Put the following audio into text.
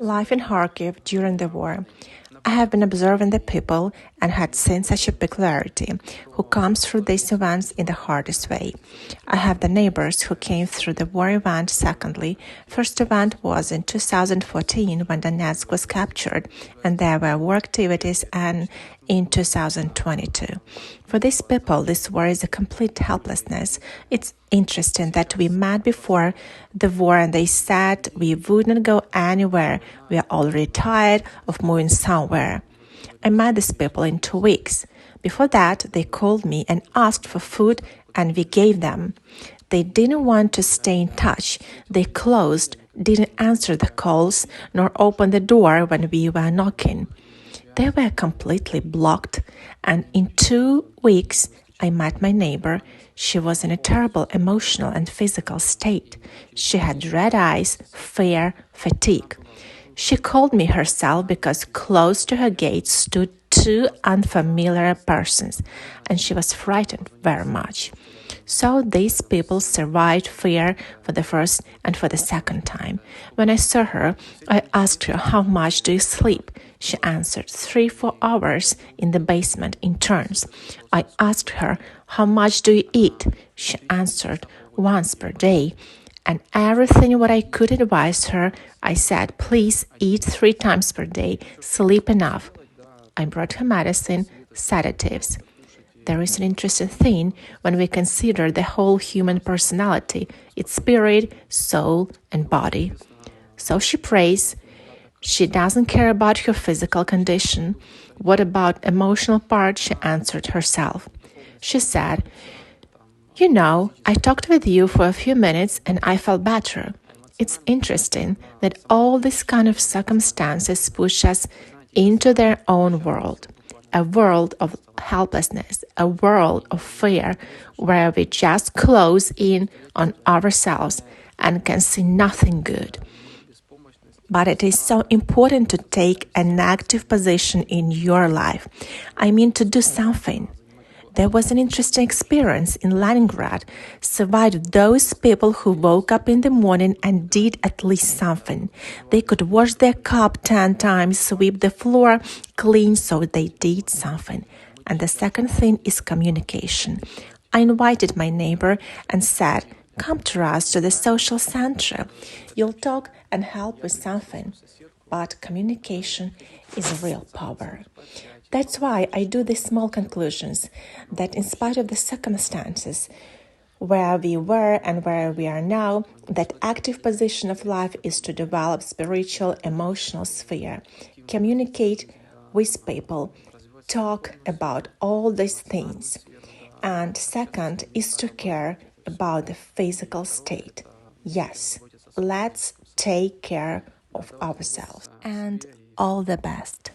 Life in Kharkiv during the war. I have been observing the people and had seen such a peculiarity who comes through these events in the hardest way. I have the neighbors who came through the war event secondly. First event was in 2014 when Donetsk was captured and there were war activities, and in 2022. For these people, this war is a complete helplessness. It's interesting that we met before the war and they said we wouldn't go anywhere. We are already tired of moving somewhere. I met these people in 2 weeks. Before that, they called me and asked for food, and we gave them. They didn't want to stay in touch. They closed, didn't answer the calls, nor open the door when we were knocking. They were completely blocked, and in 2 weeks, I met my neighbor. She was in a terrible emotional and physical state. She had red eyes, fear, fatigue. She called me herself because close to her gate stood 2 unfamiliar persons, and she was frightened very much. So these people survived fear for the first and for the second time. When I saw her, I asked her, "How much do you sleep?" She answered, 3-4 hours in the basement in turns. I asked her, "How much do you eat?" She answered, "Once per day." And everything what I could advise her, I said, "Please eat 3 times per day, sleep enough." I brought her medicine, sedatives. There is an interesting thing when we consider the whole human personality, its spirit, soul, and body. So she prays. She doesn't care about her physical condition. What about emotional part? She answered herself. She said, "You know, I talked with you for a few minutes and I felt better." It's interesting that all these kind of circumstances push us into their own world, a world of helplessness, a world of fear, where we just close in on ourselves and can see nothing good. But it is so important to take an active position in your life. I mean, to do something. There was an interesting experience in Leningrad. Survived those people who woke up in the morning and did at least something. They could wash their cup 10 times, sweep the floor, clean, so they did something. And the second thing is communication. I invited my neighbor and said, "Come to us to the social center. You'll talk and help with something." But communication is real power. That's why I do these small conclusions, that in spite of the circumstances where we were and where we are now, that active position of life is to develop spiritual, emotional sphere, communicate with people, talk about all these things. And second is to care about the physical state. Yes, let's take care of ourselves. And all the best.